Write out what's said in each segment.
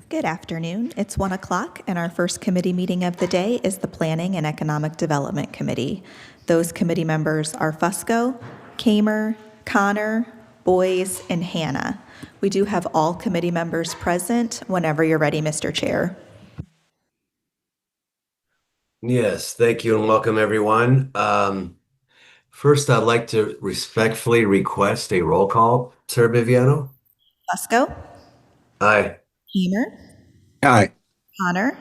Good afternoon. It's 1 o'clock, and our first committee meeting of the day is the Planning and Economic Development Committee. Those committee members are Fusco, Kamer, Connor, Boyes, and Hannah. We do have all committee members present whenever you're ready, Mr. Chair. Yes, thank you and welcome everyone. First, I'd like to respectfully request a roll call. Sir Viviano? Fusco, Aye. Kamer, Aye. Connor,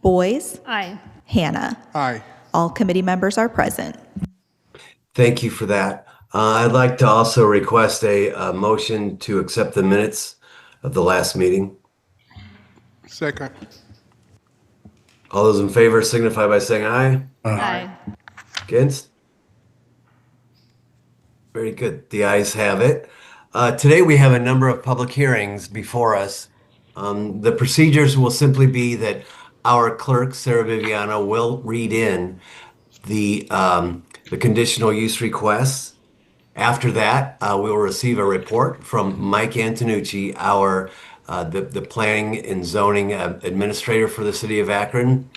Boyes, Aye. Hannah. Aye. All committee members are present. Thank you for that. I'd like to also request a motion to accept the minutes of the last meeting. Second. All those in favor signify by saying aye. Aye. Against? Very good. The ayes have it. Today we have a number of public hearings before us. The procedures will simply be that our clerk, Sarah Viviano, will read in the conditional use requests. After that, we will receive a report from Mike Antonucci, the planning and zoning administrator for the city of Akron.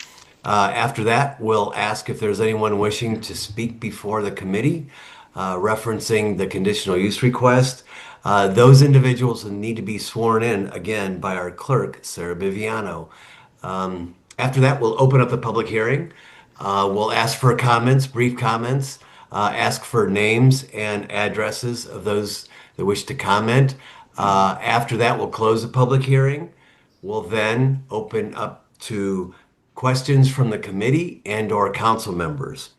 After that, we'll ask if there's anyone wishing to speak before the committee, referencing the conditional use request. Those individuals need to be sworn in again by our clerk, Sarah Viviano. After that, we'll open up the public hearing. We'll ask for comments, brief comments, ask for names and addresses of those that wish to comment. After that, we'll close the public hearing. We'll then open up to questions from the committee and/or council members.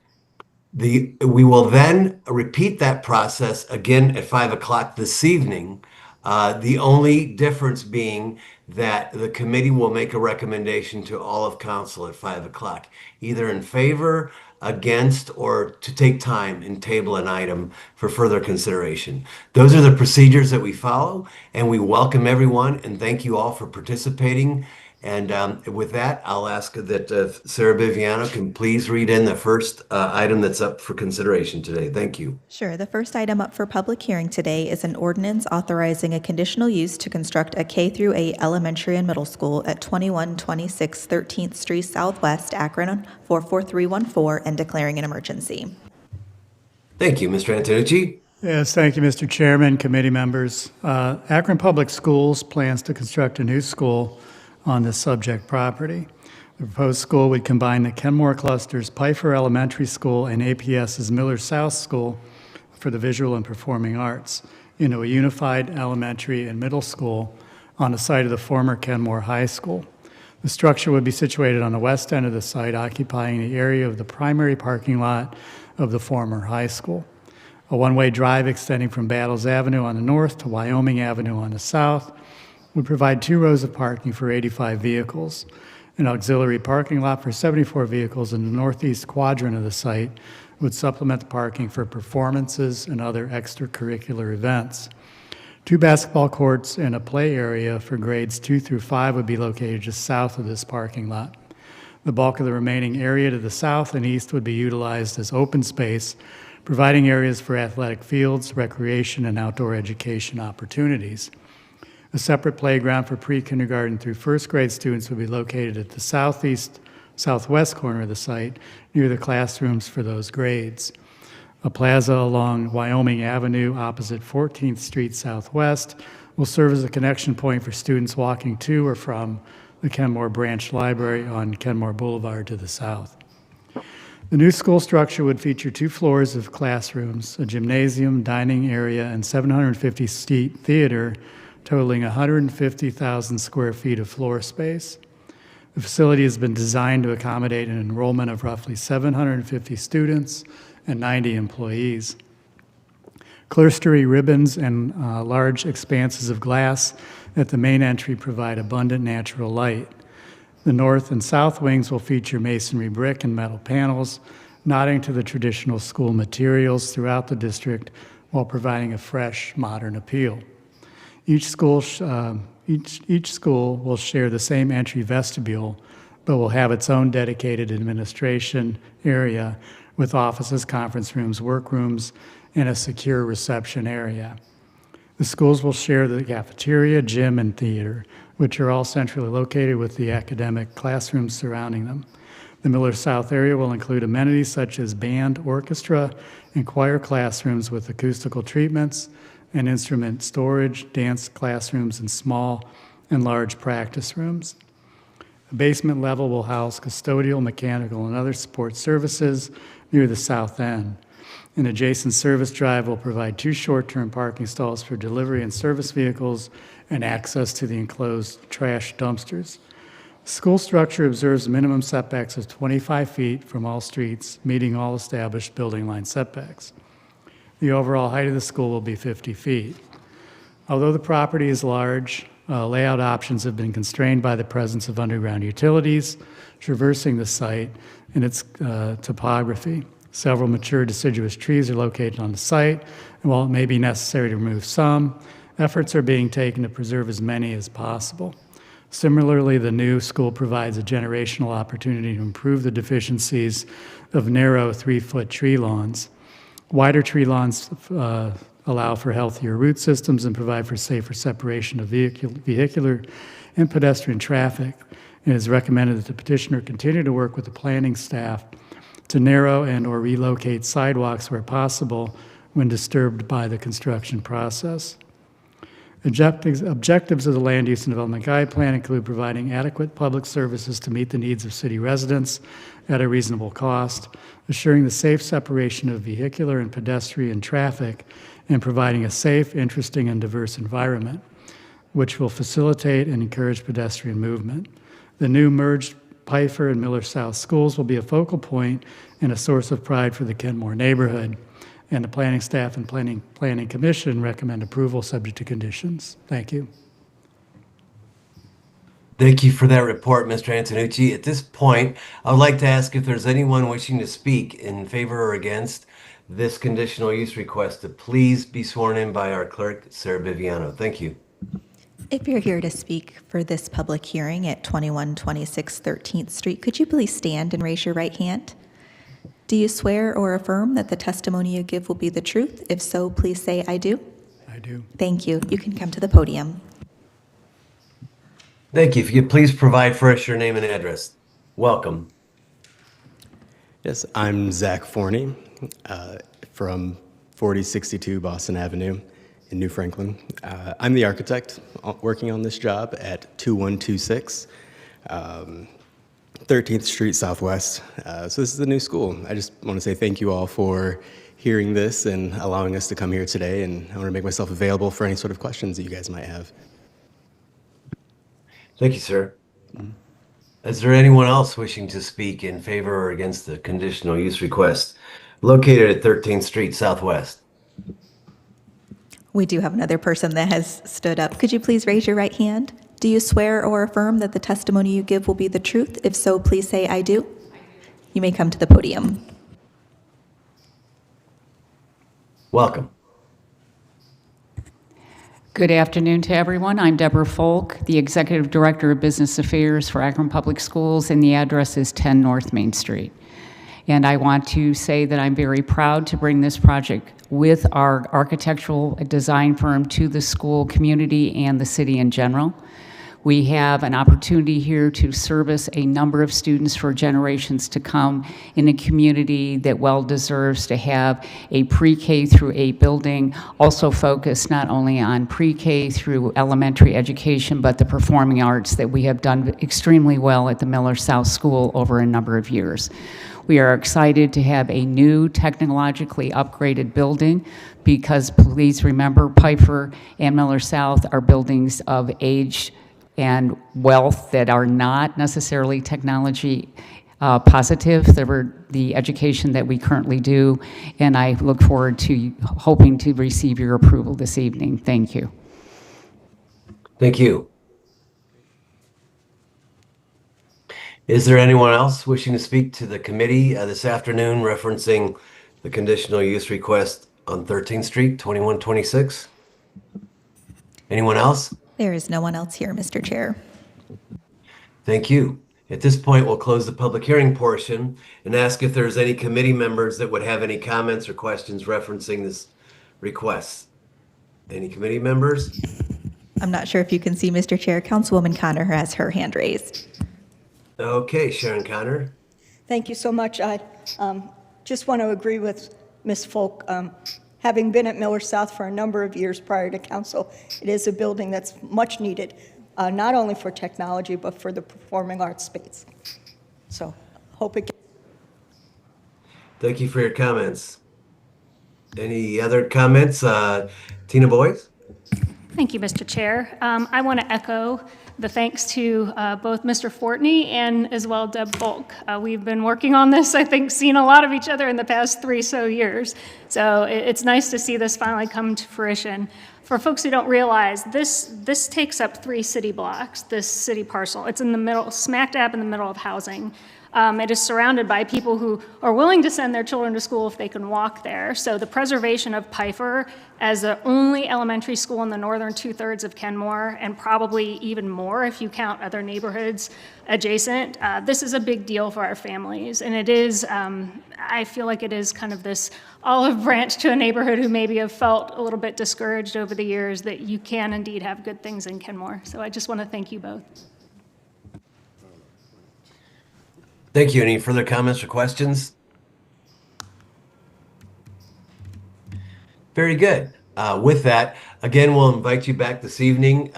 We will then repeat that process again at 5 o'clock this evening. The only difference being that the committee will make a recommendation to all of council at 5 o'clock, either in favor, against, or to take time and table an item for further consideration. Those are the procedures that we follow, and we welcome everyone and thank you all for participating. And with that, I'll ask that Sarah Viviano can please read in the first item that's up for consideration today. Thank you. Sure. The first item up for public hearing today is an ordinance authorizing a conditional use to construct a K through 8 elementary and middle school at 2126 13th Street Southwest, Akron 44314, and declaring an emergency. Thank you, Mr. Antonucci. Yes, thank you, Mr. Chairman, committee members. Akron Public Schools plans to construct a new school on the subject property. The proposed school would combine the Kenmore Cluster's Pfeiffer Elementary School and APS's Miller South School for the Visual and Performing Arts into a unified elementary and middle school on the site of the former Kenmore High School. The structure would be situated on the west end of the site, occupying the area of the primary parking lot of the former high school. A one-way drive extending from Battles Avenue on the north to Wyoming Avenue on the south would provide 2 rows of parking for 85 vehicles. An auxiliary parking lot for 74 vehicles in the northeast quadrant of the site would supplement the parking for performances and other extracurricular events. 2 basketball courts and a play area for grades 2 through 5 would be located just south of this parking lot. The bulk of the remaining area to the south and east would be utilized as open space, providing areas for athletic fields, recreation, and outdoor education opportunities. A separate playground for pre-kindergarten through first grade students would be located at the southwest corner of the site, near the classrooms for those grades. A plaza along Wyoming Avenue opposite 14th Street Southwest will serve as a connection point for students walking to or from the Kenmore Branch Library on Kenmore Boulevard to the south. The new school structure would feature 2 floors of classrooms, a gymnasium, dining area, and 750-seat theater, totaling 150,000 square feet of floor space. The facility has been designed to accommodate an enrollment of roughly 750 students and 90 employees. Clerestory ribbons and large expanses of glass at the main entry provide abundant natural light. The north and south wings will feature masonry brick and metal panels, nodding to the traditional school materials throughout the district while providing a fresh, modern appeal. Each school will share the same entry vestibule, but will have its own dedicated administration area with offices, conference rooms, workrooms, and a secure reception area. The schools will share the cafeteria, gym, and theater, which are all centrally located with the academic classrooms surrounding them. The Miller South area will include amenities such as band, orchestra, and choir classrooms with acoustical treatments and instrument storage, dance classrooms, and small and large practice rooms. The basement level will house custodial, mechanical, and other support services near the south end. An adjacent service drive will provide 2 short-term parking stalls for delivery and service vehicles and access to the enclosed trash dumpsters. School structure observes minimum setbacks of 25 feet from all streets, meeting all established building line setbacks. The overall height of the school will be 50 feet. Although the property is large, layout options have been constrained by the presence of underground utilities traversing the site and its topography. Several mature deciduous trees are located on the site, and while it may be necessary to remove some, efforts are being taken to preserve as many as possible. Similarly, the new school provides a generational opportunity to improve the deficiencies of narrow 3-foot tree lawns. Wider tree lawns allow for healthier root systems and provide for safer separation of vehicular and pedestrian traffic. It is recommended that the petitioner continue to work with the planning staff to narrow and/or relocate sidewalks where possible when disturbed by the construction process. Objectives of the Land Use and Development Guide Plan include providing adequate public services to meet the needs of city residents at a reasonable cost, assuring the safe separation of vehicular and pedestrian traffic, and providing a safe, interesting, and diverse environment, which will facilitate and encourage pedestrian movement. The new merged Pfeiffer and Miller South schools will be a focal point and a source of pride for the Kenmore neighborhood. And the planning staff and planning commission recommend approval subject to conditions. Thank you. Thank you for that report, Mr. Antonucci. At this point, I would like to ask if there's anyone wishing to speak in favor or against this conditional use request to please be sworn in by our clerk, Sarah Biviano. Thank you. If you're here to speak for this public hearing at 2126 13th Street, could you please stand and raise your right hand? Do you swear or affirm that the testimony you give will be the truth? If so, please say, I do. I do. Thank you. You can come to the podium. Thank you. If you could please provide for us your name and address. Welcome. Yes, I'm Zach Forney from 4062 Boston Avenue in New Franklin. I'm the architect working on this job at 2126 13th Street Southwest. So this is the new school. I just want to say thank you all for hearing this and allowing us to come here today, and I want to make myself available for any sort of questions that you guys might have. Thank you, sir. Is there anyone else wishing to speak in favor or against the conditional use request located at 13th Street Southwest? We do have another person that has stood up. Could you please raise your right hand? Do you swear or affirm that the testimony you give will be the truth? If so, please say, I do. You may come to the podium. Welcome. Good afternoon to everyone. I'm Deborah Folk, the Executive Director of Business Affairs for Akron Public Schools, and the address is 10 North Main Street. And I want to say that I'm very proud to bring this project with our architectural design firm to the school community and the city in general. We have an opportunity here to service a number of students for generations to come in a community that well deserves to have a pre-K through 8 building, also focused not only on pre-K through elementary education, but the performing arts that we have done extremely well at the Miller South School over a number of years. We are excited to have a new technologically upgraded building because please remember Pfeiffer and Miller South are buildings of age and wealth that are not necessarily technology positive. They were the education that we currently do, and I look forward to hoping to receive your approval this evening. Thank you. Thank you. Is there anyone else wishing to speak to the committee this afternoon referencing the conditional use request on 13th Street, 2126? Anyone else? There is no one else here, Mr. Chair. Thank you. At this point, we'll close the public hearing portion and ask if there's any committee members that would have any comments or questions referencing this request. Any committee members? I'm not sure if you can see, Mr. Chair, Councilwoman Connor has her hand raised. Okay, Sharon Connor. Thank you so much. I just want to agree with Ms. Folk. Having been at Miller South for a number of years prior to council, it is a building that's much needed, not only for technology, but for the performing arts space. So hope it gets. Thank you for your comments. Any other comments? Tina Boyce? Thank you, Mr. Chair. I want to echo the thanks to both Mr. Fortney and as well Deb Volk. We've been working on this, I think, seen a lot of each other in the past 3 so years. So it's nice to see this finally come to fruition. For folks who don't realize, this takes up 3 city blocks, this city parcel. It's in the middle, smack dab in the middle of housing. It is surrounded by people who are willing to send their children to school if they can walk there. So the preservation of Pfeiffer as the only elementary school in the northern 2/3 of Kenmore, and probably even more if you count other neighborhoods adjacent, this is a big deal for our families. And it is, I feel like it is kind of this olive branch to a neighborhood who maybe have felt a little bit discouraged over the years that you can indeed have good things in Kenmore. So I just want to thank you both. Thank you. Any further comments or questions? Very good. With that, again, we'll invite you back this evening.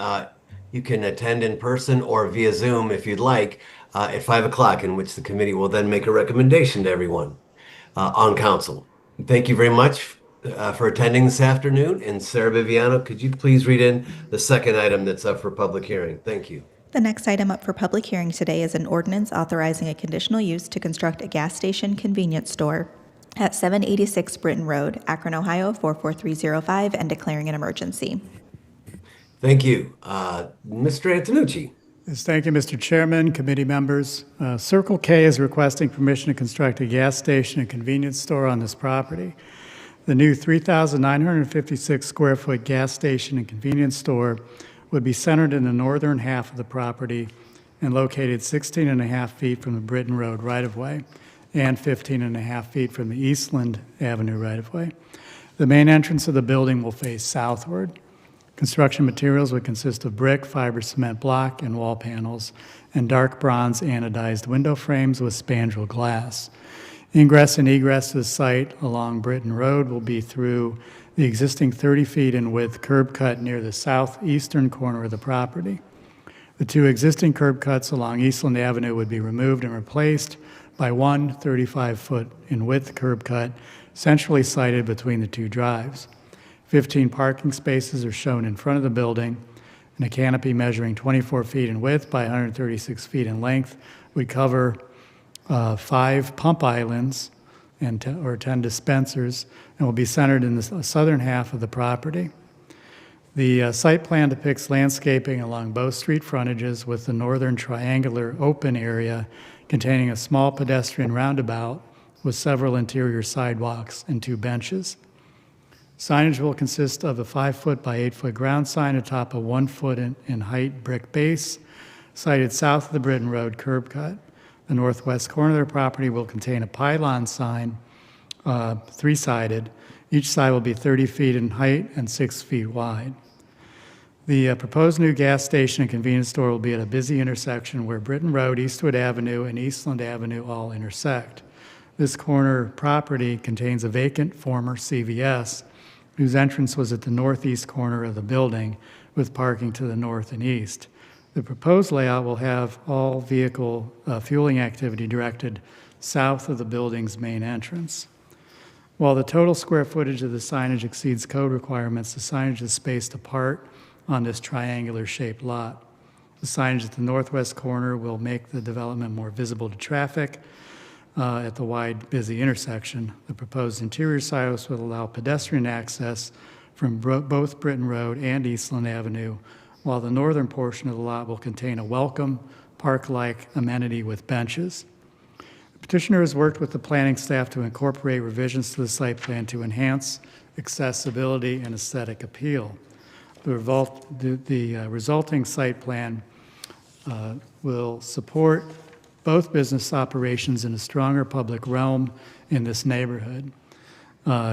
You can attend in person or via Zoom if you'd like at 5 o'clock, in which the committee will then make a recommendation to everyone on council. Thank you very much for attending this afternoon. And Sarah Viviano, could you please read in the second item that's up for public hearing? Thank you. The next item up for public hearing today is an ordinance authorizing a conditional use to construct a gas station convenience store at 786 Britton Road, Akron, Ohio, 44305, and declaring an emergency. Thank you. Mr. Antonucci. Yes, thank you, Mr. Chairman, committee members. Circle K is requesting permission to construct a gas station and convenience store on this property. The new 3,956 square foot gas station and convenience store would be centered in the northern half of the property and located 16 and a half feet from the Britton Road right-of-way and 15 and a half feet from the Eastland Avenue right-of-way. The main entrance of the building will face southward. Construction materials would consist of brick, fiber cement block, and wall panels, and dark bronze anodized window frames with spandrel glass. Ingress and egress to the site along Britton Road will be through the existing 30 feet in width curb cut near the southeastern corner of the property. The 2 existing curb cuts along Eastland Avenue would be removed and replaced by one 35-foot in width curb cut centrally sited between the 2 drives. 15 parking spaces are shown in front of the building, and a canopy measuring 24 feet in width by 136 feet in length would cover 5 pump islands and 10 dispensers, and will be centered in the southern half of the property. The site plan depicts landscaping along both street frontages, with the northern triangular open area containing a small pedestrian roundabout with several interior sidewalks and 2 benches. Signage will consist of a 5-foot by 8-foot ground sign atop a 1 foot in height brick base, sited south of the Britton Road curb cut. The northwest corner of the property will contain a pylon sign, 3-sided. Each side will be 30 feet in height and 6 feet wide. The proposed new gas station and convenience store will be at a busy intersection where Britton Road, Eastwood Avenue, and Eastland Avenue all intersect. This corner property contains a vacant former CVS, whose entrance was at the northeast corner of the building, with parking to the north and east. The proposed layout will have all vehicle fueling activity directed south of the building's main entrance. While the total square footage of the signage exceeds code requirements, the signage is spaced apart on this triangular-shaped lot. The signage at the northwest corner will make the development more visible to traffic at the wide, busy intersection. The proposed interior silos will allow pedestrian access from both Britton Road and Eastland Avenue, while the northern portion of the lot will contain a welcome, park-like amenity with benches. The petitioner has worked with the planning staff to incorporate revisions to the site plan to enhance accessibility and aesthetic appeal. The resulting site plan will support both business operations in a stronger public realm in this neighborhood.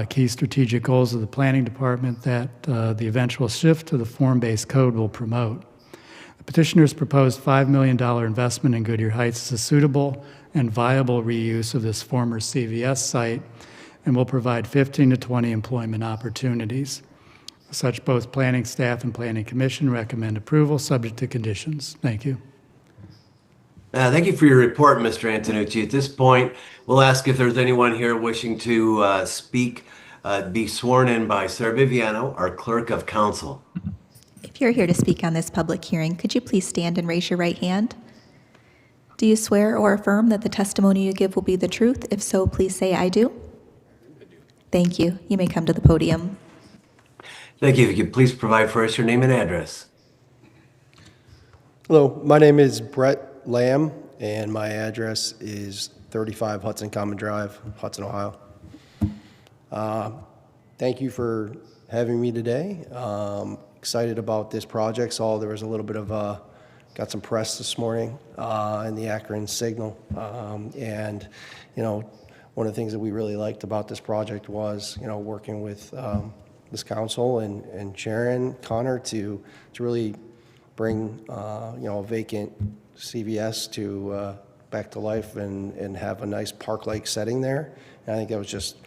key strategic goals of the planning department that the eventual shift to the form-based code will promote. The petitioner's proposed $5 million investment in Goodyear Heights is a suitable and viable reuse of this former CVS site and will provide 15 to 20 employment opportunities. Such, both planning staff and planning commission recommend approval subject to conditions. Thank you. Thank you for your report, Mr. Antonucci. At this point, we'll ask if there's anyone here wishing to speak, be sworn in by Sarah Viviano, our clerk of council. If you're here to speak on this public hearing, could you please stand and raise your right hand? Do you swear or affirm that the testimony you give will be the truth? If so, please say, "I do." I do. Thank you. You may come to the podium. Thank you. If you could please provide for us your name and address. Hello, my name is Brett Lamb, and my address is 35 Hudson Common Drive, Hudson, Ohio. Thank you for having me today. Excited about this project. Saw there was a little bit of got some press this morning in the Akron Signal, and one of the things that we really liked about this project was working with this council and Sharon Connor to really bring a vacant CVS to back to life and have a nice park-like setting there. And I think that was just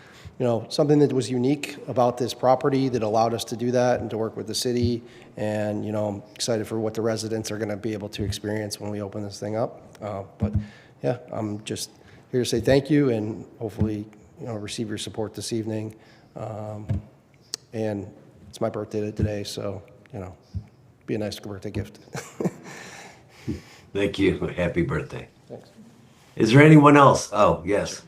something that was unique about this property that allowed us to do that and to work with the city. And I'm excited for what the residents are going to be able to experience when we open this thing up. But yeah, I'm just here to say thank you and hopefully receive your support this evening. And it's my birthday today, so be a nice birthday gift. Thank you. Happy birthday. Thanks. Is there anyone else? Oh, yes.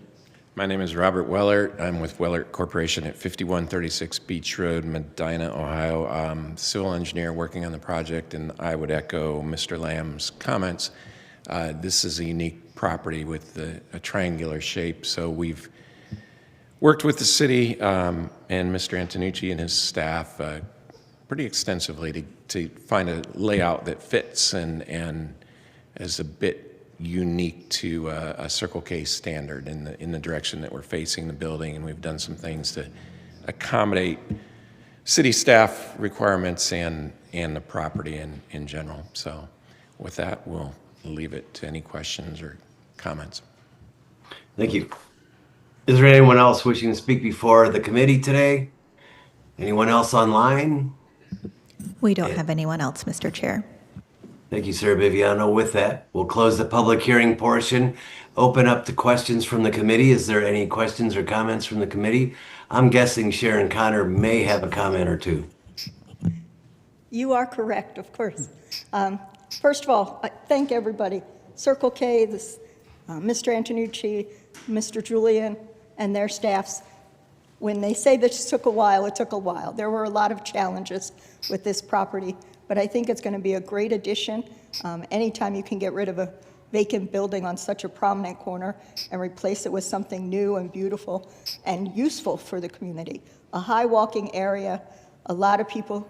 My name is Robert Wellert. I'm with Wellert Corporation at 5136 Beach Road, Medina, Ohio. I'm civil engineer working on the project, and I would echo Mr. Lamb's comments. This is a unique property with a triangular shape, so we've worked with the city and Mr. Antonucci and his staff pretty extensively to find a layout that fits and is a bit unique to a Circle K standard in the direction that we're facing the building, and we've done some things to accommodate city staff requirements and the property in general. So with that, we'll leave it to any questions or comments. Thank you. Is there anyone else wishing to speak before the committee today? Anyone else online? We don't have anyone else, Mr. Chair. Thank you, Sarah Viviano. With that, we'll close the public hearing portion, open up to questions from the committee. Is there any questions or comments from the committee? I'm guessing Sharon Connor may have a comment or two. You are correct, of course. First of all, I thank everybody. Circle K, Mr. Antonucci, Mr. Julian, and their staffs. When they say this took a while, it took a while. There were a lot of challenges with this property, but I think it's going to be a great addition. Anytime you can get rid of a vacant building on such a prominent corner and replace it with something new and beautiful and useful for the community. A high walking area, a lot of people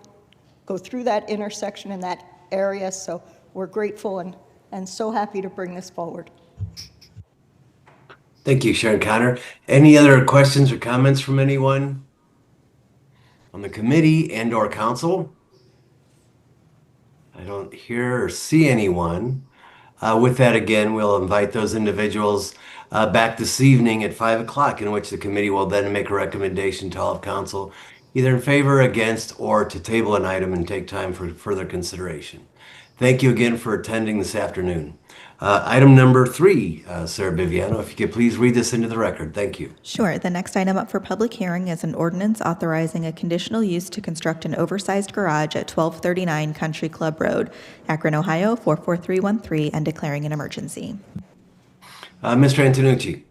go through that intersection in that area, so we're grateful and so happy to bring this forward. Thank you, Sharon Connor. Any other questions or comments from anyone on the committee and or council? I don't hear or see anyone. With that, again, we'll invite those individuals back this evening at 5 o'clock, in which the committee will then make a recommendation to all of council, either in favor, against, or to table an item and take time for further consideration. Thank you again for attending this afternoon. Item number 3, Sarah Viviano, if you could please read this into the record. Thank you. Sure. The next item up for public hearing is an ordinance authorizing a conditional use to construct an oversized garage at 1239 Country Club Road, Akron, Ohio, 44313, and declaring an emergency. Mr. Antonucci.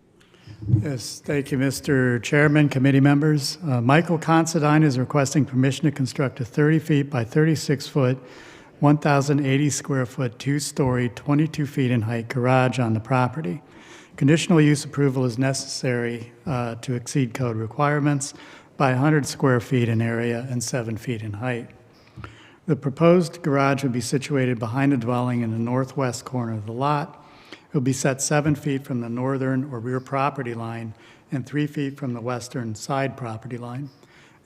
Yes, thank you, Mr. Chairman, committee members. Michael Considine is requesting permission to construct a 30 feet by 36 foot 1,080 square foot, 2-story, 22 feet in height garage on the property. Conditional use approval is necessary to exceed code requirements by 100 square feet in area and 7 feet in height. The proposed garage would be situated behind a dwelling in the northwest corner of the lot. It will be set 7 feet from the northern or rear property line and 3 feet from the western side property line.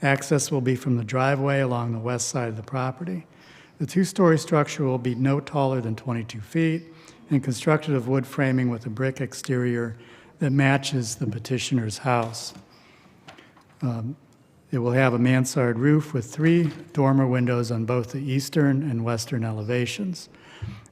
Access will be from the driveway along the west side of the property. The two-story structure will be no taller than 22 feet and constructed of wood framing with a brick exterior that matches the petitioner's house. It will have a mansard roof with 3 dormer windows on both the eastern and western elevations.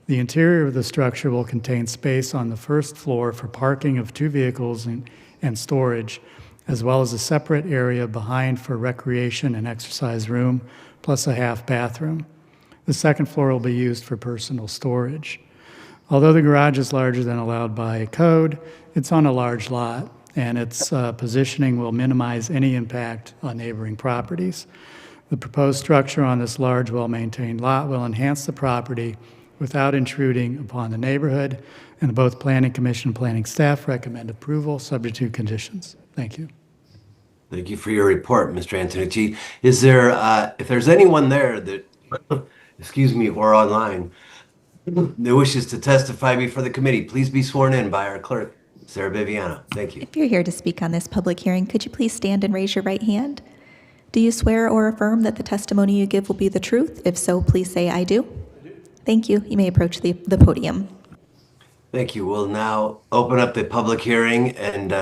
The interior of the structure will contain space on the first floor for parking of 2 vehicles and storage, as well as a separate area behind for recreation and exercise room, plus a half bathroom. The second floor will be used for personal storage. Although the garage is larger than allowed by code, it's on a large lot, and its positioning will minimize any impact on neighboring properties. The proposed structure on this large, well-maintained lot will enhance the property without intruding upon the neighborhood, and both Planning Commission and Planning staff recommend approval, subject to conditions. Thank you. Thank you for your report, Mr. Antonucci. Is there, if there's anyone there that, excuse me, or online, that wishes to testify before the committee, please be sworn in by our clerk, Sarah Viviano. Thank you. If you're here to speak on this public hearing, could you please stand and raise your right hand? Do you swear or affirm that the testimony you give will be the truth? If so, please say, "I do." Thank you. You may approach the podium. Thank you. We'll now open up the public hearing, and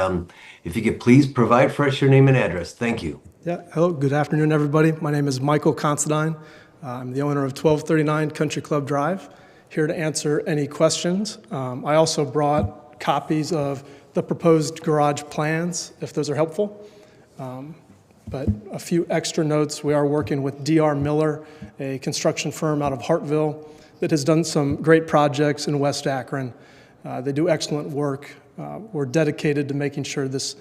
if you could please provide for us your name and address. Thank you. Yeah, hello, good afternoon, everybody. My name is Michael Considine. I'm the owner of 1239 Country Club Drive, here to answer any questions. I also brought copies of the proposed garage plans, if those are helpful. But a few extra notes. We are working with D.R. Miller, a construction firm out of Hartville that has done some great projects in West Akron. They do excellent work. We're dedicated to making sure this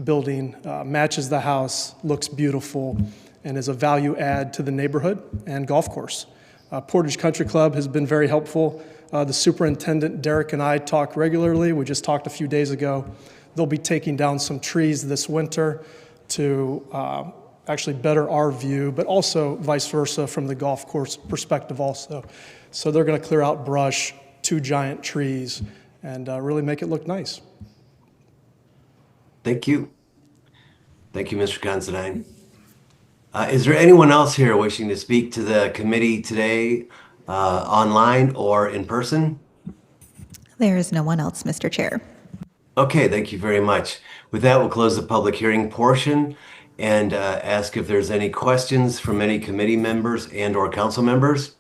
building matches the house, looks beautiful, and is a value add to the neighborhood and golf course. Portage Country Club has been very helpful. The superintendent, Derek, and I talk regularly. We just talked a few days ago. They'll be taking down some trees this winter to actually better our view, but also vice versa from the golf course perspective also. So they're going to clear out brush, 2 giant trees, and really make it look nice. Thank you. Thank you, Mr. Considine. Is there anyone else here wishing to speak to the committee today, online or in person? There is no one else, Mr. Chair. Okay, thank you very much. With that, we'll close the public hearing portion and ask if there's any questions from any committee members and or council members.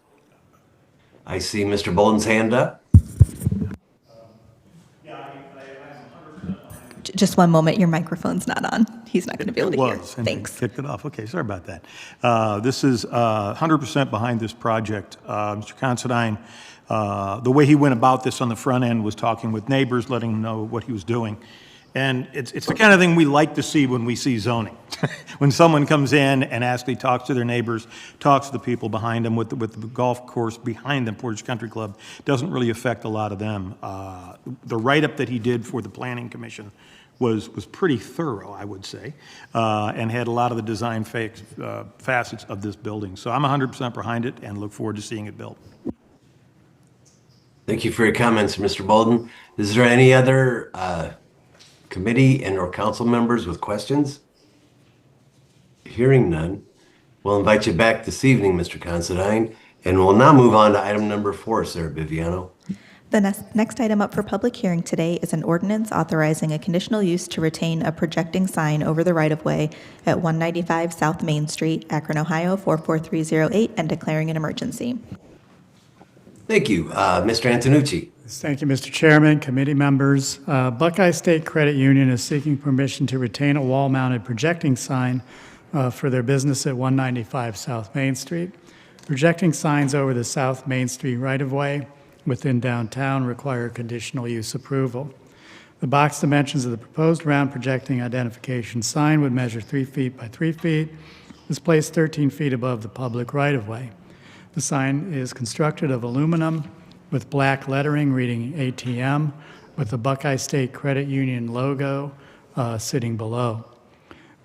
I see Mr. Bolden's hand up. Just one moment, your microphone's not on. He's not going to be able to hear. And Thanks. kicked it off. Okay, sorry about that. This is 100% behind this project. Mr. Considine, the way he went about this on the front end was talking with neighbors, letting them know what he was doing. And it's the kind of thing we like to see when we see zoning. When someone comes in and actually talks to their neighbors, talks to the people behind them, with the golf course behind them, Portage Country Club, doesn't really affect a lot of them. The write-up that he did for the Planning Commission was pretty thorough, I would say, and had a lot of the design facets of this building. So I'm 100% behind it and look forward to seeing it built. Thank you for your comments, Mr. Bolden. Is there any other committee and or council members with questions? Hearing none, we'll invite you back this evening, Mr. Considine, and we'll now move on to item number 4, Sarah Viviano. The next item up for public hearing today is an ordinance authorizing a conditional use to retain a projecting sign over the right-of-way at 195 South Main Street, Akron, Ohio, 44308, and declaring an emergency. Thank you. Mr. Antonucci. Thank you, Mr. Chairman, committee members. Buckeye State Credit Union is seeking permission to retain a wall-mounted projecting sign for their business at 195 South Main Street. Projecting signs over the South Main Street right-of-way within downtown require conditional use approval. The box dimensions of the proposed round projecting identification sign would measure 3 feet by 3 feet, is placed 13 feet above the public right-of-way. The sign is constructed of aluminum with black lettering reading ATM with the Buckeye State Credit Union logo sitting below.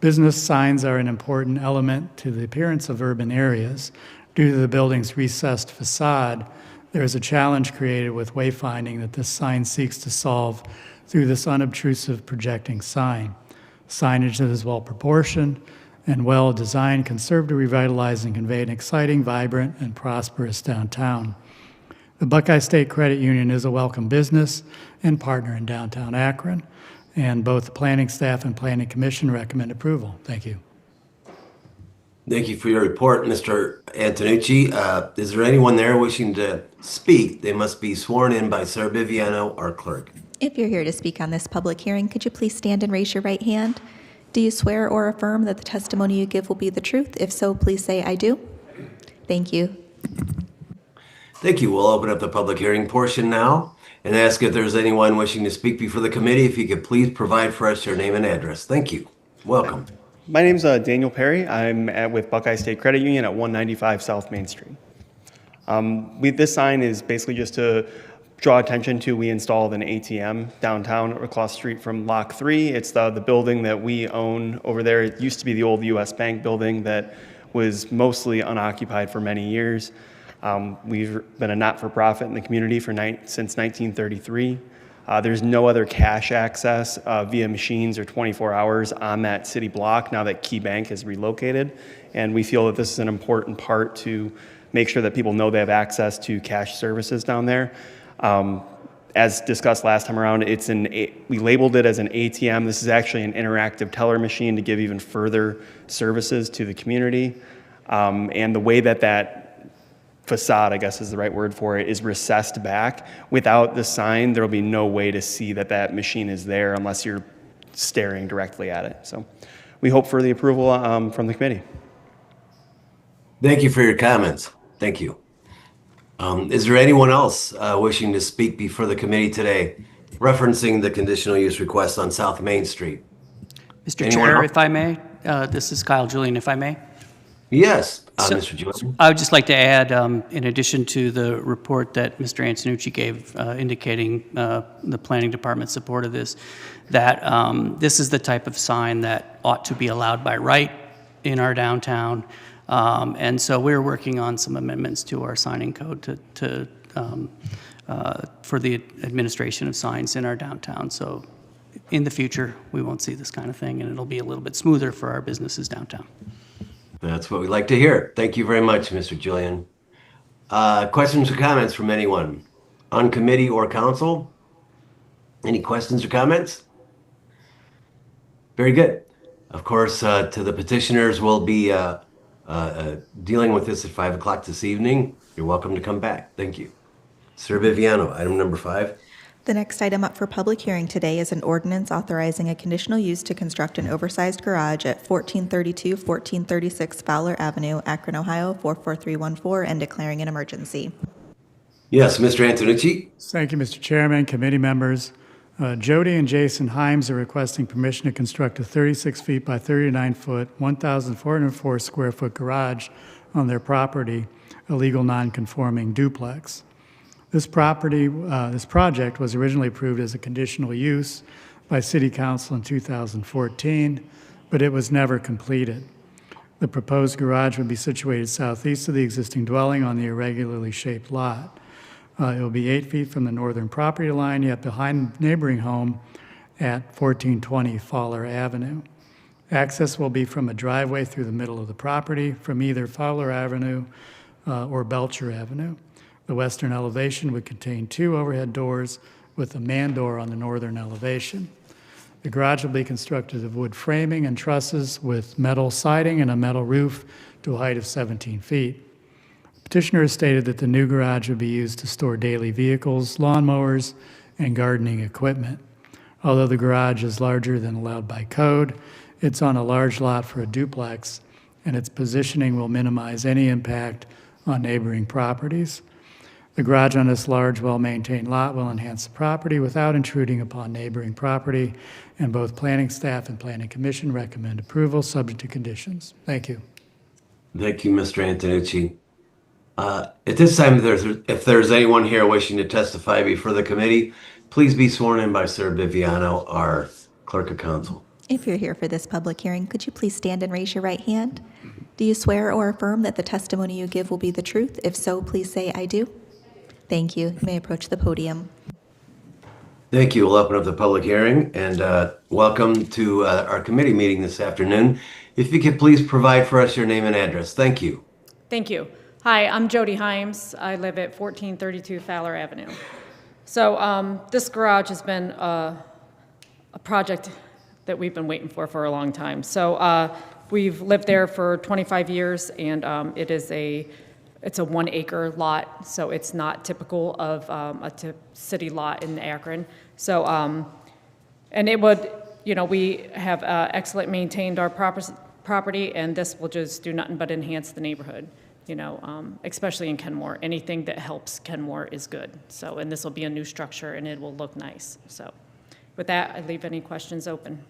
Business signs are an important element to the appearance of urban areas. Due to the building's recessed facade, there is a challenge created with wayfinding that this sign seeks to solve through this unobtrusive projecting sign. Signage that is well proportioned and well designed can serve to revitalize and convey an exciting, vibrant, and prosperous downtown. The Buckeye State Credit Union is a welcome business and partner in downtown Akron, and both the planning staff and planning commission recommend approval. Thank you. Thank you for your report, Mr. Antonucci. Is there anyone there wishing to speak? They must be sworn in by Sarah Biviano, our clerk. If you're here to speak on this public hearing, could you please stand and raise your right hand? Do you swear or affirm that the testimony you give will be the truth? If so, please say, "I do." Thank you. Thank you. We'll open up the public hearing portion now and ask if there's anyone wishing to speak before the committee. If you could please provide for us your name and address. Thank you. Welcome. My name's Daniel Perry. I'm with Buckeye State Credit Union at 195 South Main Street. This sign is basically just to draw attention to, we installed an ATM downtown across the street from Lock 3. It's the building that we own over there. It used to be the old US Bank building that was mostly unoccupied for many years. We've been a not-for-profit in the community since 1933. There's no other cash access via machines or 24 hours on that city block now that Key Bank has relocated. And we feel that this is an important part to make sure that people know they have access to cash services down there. As discussed last time around, we labeled it as an ATM. This is actually an interactive teller machine to give even further services to the community. And the way that facade, I guess is the right word for it, is recessed back. Without the sign, there will be no way to see that machine is there unless you're staring directly at it. So we hope for the approval from the committee. Thank you for your comments. Thank you. Is there anyone else wishing to speak before the committee today, referencing the conditional use request on South Main Street? Mr. Anyone Chair, else? if I may, this is Kyle Julian, if I may. Yes, So- Mr. Julian. I would just like to add, in addition to the report that Mr. Antonucci gave indicating the planning department's support of this, that this is the type of sign that ought to be allowed by right in our downtown. And so we're working on some amendments to our signing code for the administration of signs in our downtown. So in the future, we won't see this kind of thing, and it'll be a little bit smoother for our businesses downtown. That's what we like to hear. Thank you very much, Mr. Julian. Questions or comments from anyone on committee or council? Any questions or comments? Very good. Of course, to the petitioners, we'll be dealing with this at 5 o'clock this evening. You're welcome to come back. Thank you. Sir Viviano, item number 5. The next item up for public hearing today is an ordinance authorizing a conditional use to construct an oversized garage at 1436 Fowler Avenue, Akron, Ohio, 44314, and declaring an emergency. Yes, Mr. Antonucci. Thank you, Mr. Chairman, committee members. Jody and Jason Himes are requesting permission to construct a 36 feet by 39 foot, 1,404 square foot garage on their property, a legal non-conforming duplex. This project was originally approved as a conditional use by City Council in 2014, but it was never completed. The proposed garage would be situated southeast of the existing dwelling on the irregularly shaped lot. It will be 8 feet from the northern property line, yet behind the neighboring home at 1420 Fowler Avenue. Access will be from a driveway through the middle of the property from either Fowler Avenue or Belcher Avenue. The western elevation would contain 2 overhead doors with a man door on the northern elevation. The garage will be constructed of wood framing and trusses with metal siding and a metal roof to a height of 17 feet. Petitioner has stated that the new garage would be used to store daily vehicles, lawnmowers, and gardening equipment. Although the garage is larger than allowed by code, it's on a large lot for a duplex, and its positioning will minimize any impact on neighboring properties. The garage on this large, well-maintained lot will enhance the property without intruding upon neighboring property, and both planning staff and planning commission recommend approval, subject to conditions. Thank you. Thank you, Mr. Antonucci. At this time, if there's anyone here wishing to testify before the committee, please be sworn in by Sir Viviano, our clerk of council. If you're here for this public hearing, could you please stand and raise your right hand? Do you swear or affirm that the testimony you give will be the truth? If so, please say, "I do." Thank you. You may approach the podium. Thank you. We'll open up the public hearing and welcome to our committee meeting this afternoon. If you could please provide for us your name and address. Thank you. Thank you. Hi, I'm Jody Himes. I live at 1432 Fowler Avenue. So this garage has been a project that we've been waiting for a long time. So we've lived there for 25 years, and it's a 1 acre lot, so it's not typical of a city lot in Akron. So, and it would, we have excellent maintained our property, and this will just do nothing but enhance the neighborhood, especially in Kenmore. Anything that helps Kenmore is good. So, and this will be a new structure, and it will look nice. So with that, I leave any questions open.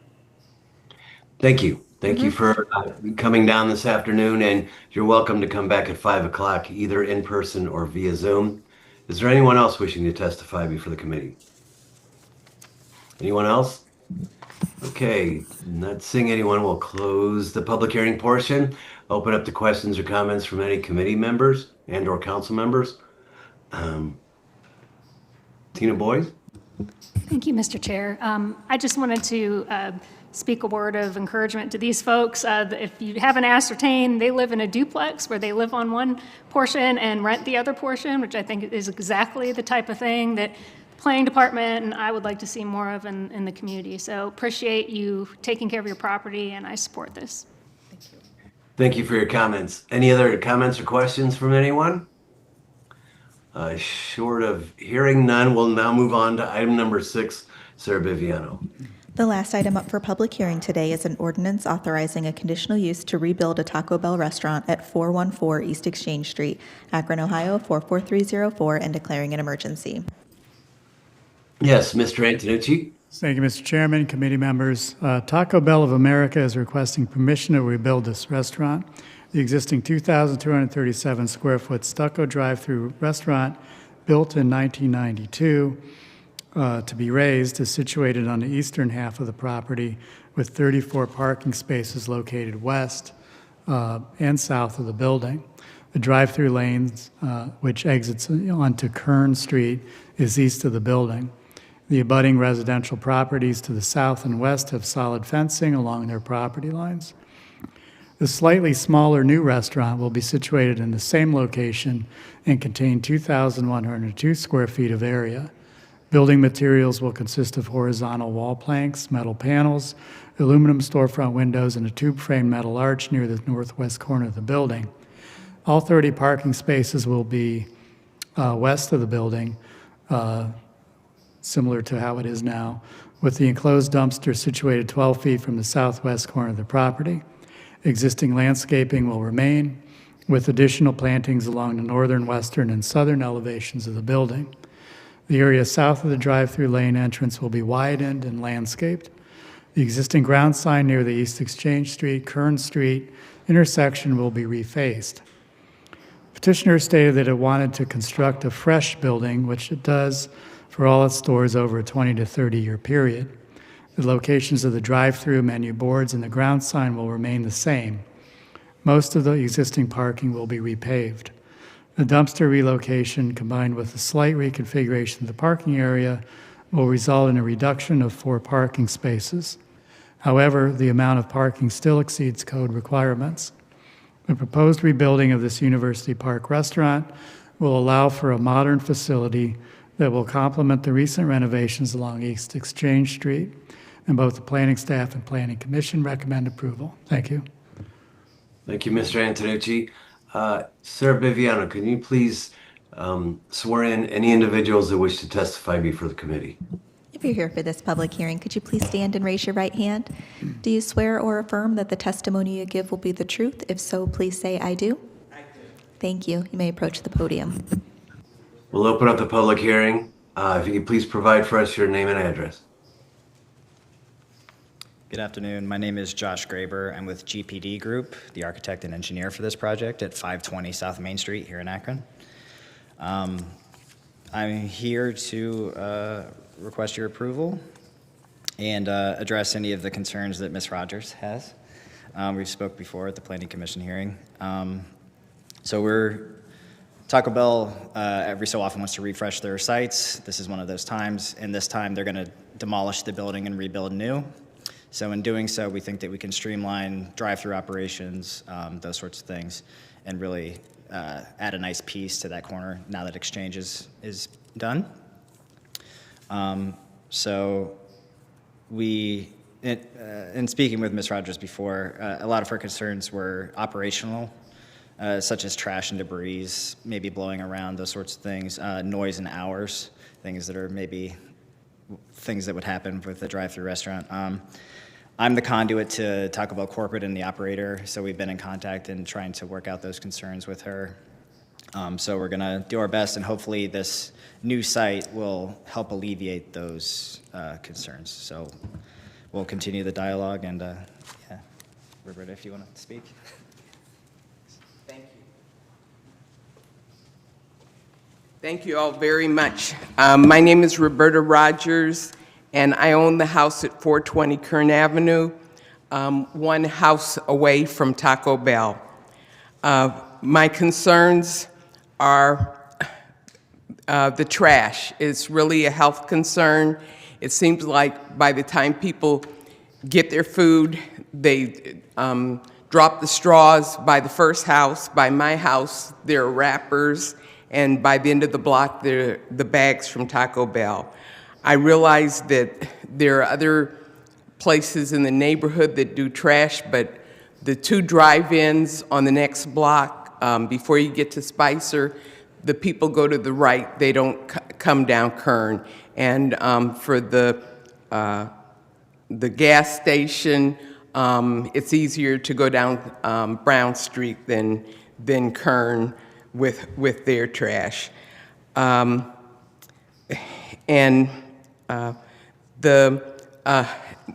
Thank you. Thank you for coming down this afternoon, and you're welcome to come back at 5 o'clock, either in person or via Zoom. Is there anyone else wishing to testify before the committee? Anyone else? Okay, not seeing anyone, we'll close the public hearing portion. Open up to questions or comments from any committee members and or council members. Tina Boyd? Thank you, Mr. Chair. I just wanted to speak a word of encouragement to these folks. If you haven't ascertained, they live in a duplex where they live on one portion and rent the other portion, which I think is exactly the type of thing that the planning department and I would like to see more of in the community. So appreciate you taking care of your property, and I support this. Thank you. Thank you for your comments. Any other comments or questions from anyone? Short of hearing none, we'll now move on to item number 6, Sarah Biviano. The last item up for public hearing today is an ordinance authorizing a conditional use to rebuild a Taco Bell restaurant at 414 East Exchange Street, Akron, Ohio 44304, and declaring an emergency. Yes, Mr. Antonucci. Thank you, Mr. Chairman, committee members. Taco Bell of America is requesting permission to rebuild this restaurant. The existing 2,237 square foot stucco drive-through restaurant, built in 1992, to be raised, is situated on the eastern half of the property with 34 parking spaces located west and south of the building. The drive-through lanes, which exits onto Kern Street, is east of the building. The abutting residential properties to the south and west have solid fencing along their property lines. The slightly smaller new restaurant will be situated in the same location and contain 2,102 square feet of area. Building materials will consist of horizontal wall planks, metal panels, aluminum storefront windows, and a tube-frame metal arch near the northwest corner of the building. All 30 parking spaces will be west of the building, similar to how it is now, with the enclosed dumpster situated 12 feet from the southwest corner of the property. Existing landscaping will remain, with additional plantings along the northern, western, and southern elevations of the building. The area south of the drive-through lane entrance will be widened and landscaped. The existing ground sign near the East Exchange Street, Kern Street intersection will be refaced. Petitioner stated that it wanted to construct a fresh building, which it does for all its stores over a 20 to 30-year period. The locations of the drive-through, menu boards, and the ground sign will remain the same. Most of the existing parking will be repaved. The dumpster relocation, combined with a slight reconfiguration of the parking area, will result in a reduction of 4 parking spaces. However, the amount of parking still exceeds code requirements. The proposed rebuilding of this University Park restaurant will allow for a modern facility that will complement the recent renovations along East Exchange Street, and both the planning staff and planning commission recommend approval. Thank you. Thank you, Mr. Antonucci. Sarah Biviano, can you please swear in any individuals that wish to testify before the committee? If you're here for this public hearing, could you please stand and raise your right hand? Do you swear or affirm that the testimony you give will be the truth? If so, please say, I do. I do. Thank you. You may approach the podium. We'll open up the public hearing. If you could please provide for us your name and address. Good afternoon. My name is Josh Graber. I'm with GPD Group, the architect and engineer for this project at 520 South Main Street here in Akron. I'm here to request your approval and address any of the concerns that Ms. Rogers has. We've spoke before at the Planning Commission hearing. So we're Taco Bell every so often wants to refresh their sites. This is one of those times, and this time they're going to demolish the building and rebuild new. So in doing so, we think that we can streamline drive-through operations, those sorts of things, and really add a nice piece to that corner now that exchange is done. So we, in speaking with Ms. Rogers before, a lot of her concerns were operational, such as trash and debris, maybe blowing around, those sorts of things, noise and hours, things that are maybe things that would happen with a drive-through restaurant. I'm the conduit to Taco Bell corporate and the operator, so we've been in contact and trying to work out those concerns with her. So we're going to do our best, and hopefully this new site will help alleviate those concerns. So we'll continue the dialogue, and yeah, Roberta, if you want to speak. Thank you. Thank you all very much. My name is Roberta Rogers, and I own the house at 420 Kern Avenue, one house away from Taco Bell. My concerns are the trash. It's really a health concern. It seems like by the time people get their food, they drop the straws by the first house. By my house, there are wrappers, and by the end of the block, there are the bags from Taco Bell. I realize that there are other places in the neighborhood that do trash, but the two drive-ins on the next block, before you get to Spicer, the people go to the right, they don't come down Kern. And for the gas station, it's easier to go down Brown Street than Kern with their trash.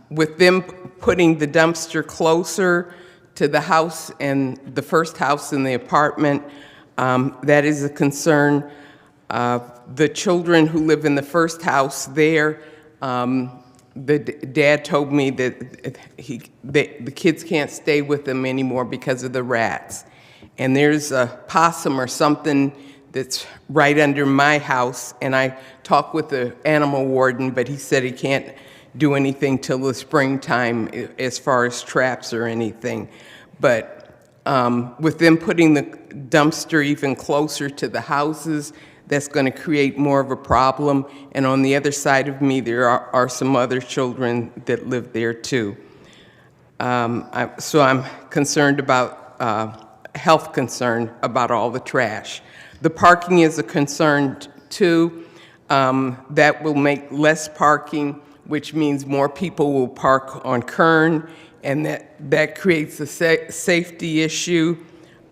With them putting the dumpster closer to the house and the first house in the apartment, that is a concern. The children who live in the first house there, the dad told me that the kids can't stay with them anymore because of the rats. And there's a possum or something that's right under my house, and I talked with the animal warden, but he said he can't do anything till the springtime as far as traps or anything. But with them putting the dumpster even closer to the houses, that's going to create more of a problem. And on the other side of me, there are some other children that live there too. So I'm concerned about health concern about all the trash. The parking is a concern too. That will make less parking, which means more people will park on Kern, and that creates a safety issue.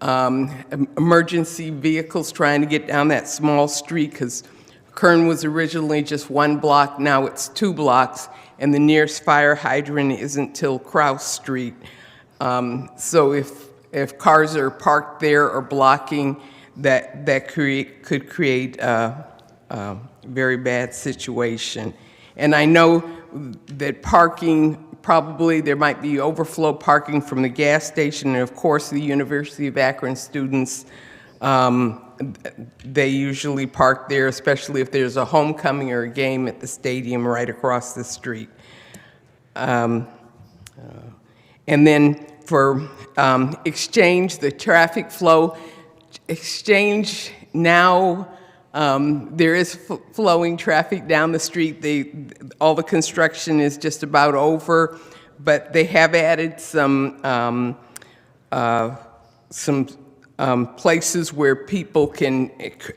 Emergency vehicles trying to get down that small street, because Kern was originally just one block, now it's 2 blocks, and the nearest fire hydrant isn't till Krause Street. So if cars are parked there or blocking, that could create a very bad situation. And I know that parking, probably there might be overflow parking from the gas station, and of course the University of Akron students, they usually park there, especially if there's a homecoming or a game at the stadium right across the street. And then for Exchange, the traffic flow, Exchange now, there is flowing traffic down the street. All the construction is just about over, but they have added some places where people can,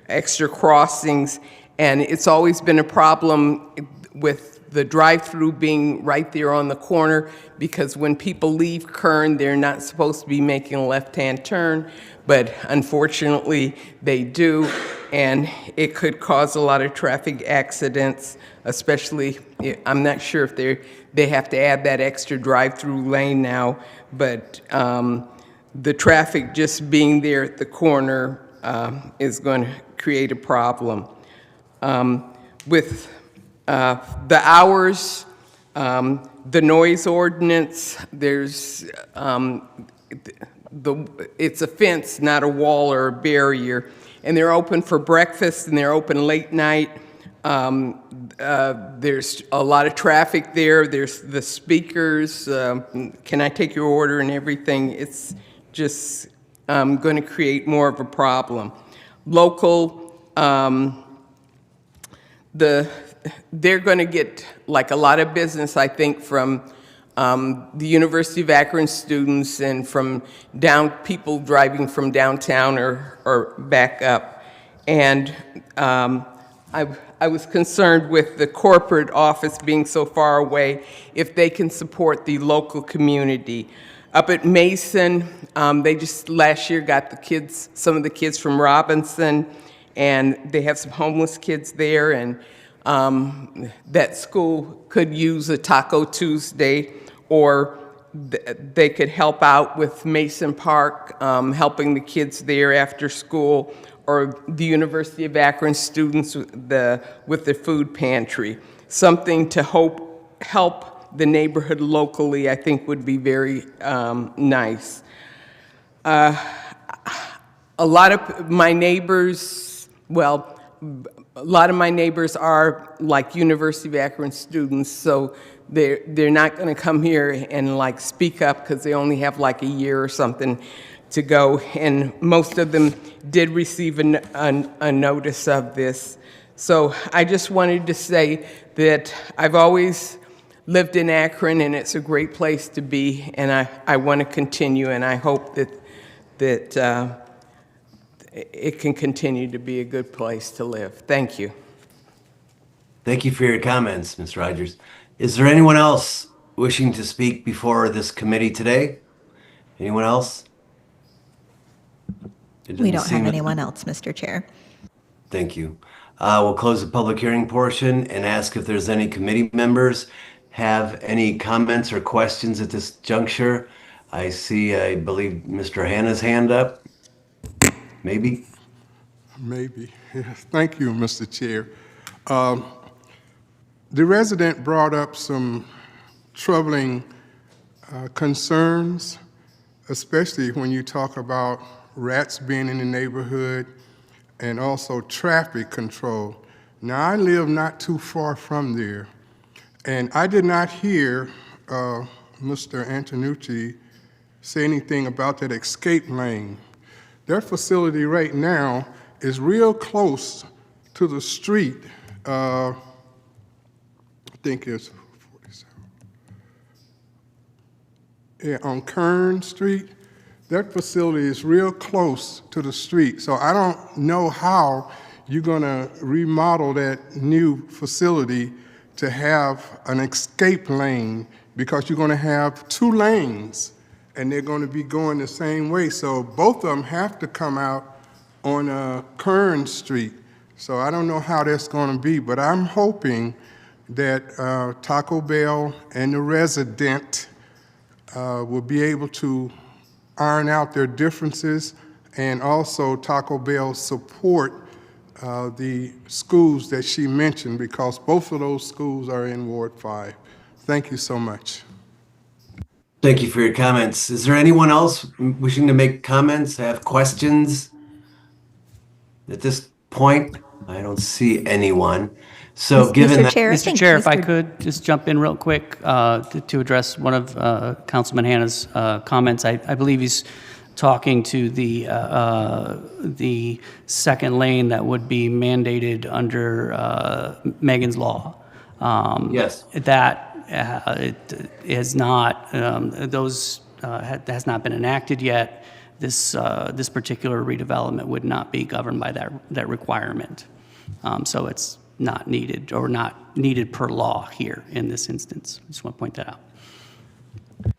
extra crossings, and it's always been a problem with the drive-through being right there on the corner, because when people leave Kern, they're not supposed to be making a left-hand turn, but unfortunately they do, and it could cause a lot of traffic accidents, especially, I'm not sure if they have to add that extra drive-through lane now, but the traffic just being there at the corner is going to create a problem. With the hours, the noise ordinance, there's it's a fence, not a wall or a barrier, and they're open for breakfast, and they're open late night. There's a lot of traffic there. There's the speakers. Can I take your order and everything? It's just going to create more of a problem. Local, they're going to get like a lot of business, I think, from the University of Akron students and from people driving from downtown or back up. And I was concerned with the corporate office being so far away, if they can support the local community. Up at Mason, they just last year got some of the kids from Robinson, and they have some homeless kids there, and that school could use a Taco Tuesday, or they could help out with Mason Park, helping the kids there after school, or the University of Akron students with the food pantry. Something to help the neighborhood locally, I think, would be very nice. A lot of my neighbors, are like University of Akron students, so they're not going to come here and like speak up because they only have like a year or something to go, and most of them did receive a notice of this. So I just wanted to say that I've always lived in Akron, and it's a great place to be, and I want to continue, and I hope that it can continue to be a good place to live. Thank you. Thank you for your comments, Ms. Rogers. Is there anyone else wishing to speak before this committee today? Anyone else? We don't have anyone else, Mr. Chair. Thank you. We'll close the public hearing portion and ask if there's any committee members have any comments or questions at this juncture. I believe, Mr. Hanna's hand up. Maybe? Maybe. Yes. Thank you, Mr. Chair. The resident brought up some troubling concerns, especially when you talk about rats being in the neighborhood and also traffic control. Now, I live not too far from there, and I did not hear Mr. Antonucci say anything about that escape lane. Their facility right now is real close to the street. I think it's 47. Yeah, on Kern Street. That facility is real close to the street. So I don't know how you're going to remodel that new facility to have an escape lane, because you're going to have 2 lanes and they're going to be going the same way. So both of them have to come out on Kern Street. So I don't know how that's going to be, but I'm hoping that Taco Bell and the resident will be able to iron out their differences, and also Taco Bell support the schools that she mentioned, because both of those schools are in Ward 5. Thank you so much. Thank you for your comments. Is there anyone else wishing to make comments, have questions? At this point, I don't see anyone. So given that— Mr. Chair, if I could just jump in real quick to address one of Councilman Hanna's comments. I believe he's talking to the second lane that would be mandated under Megan's Law. Yes. That it is not, has not been enacted yet. This particular redevelopment would not be governed by that requirement. So it's not needed, or not needed per law here in this instance. I just want to point that out.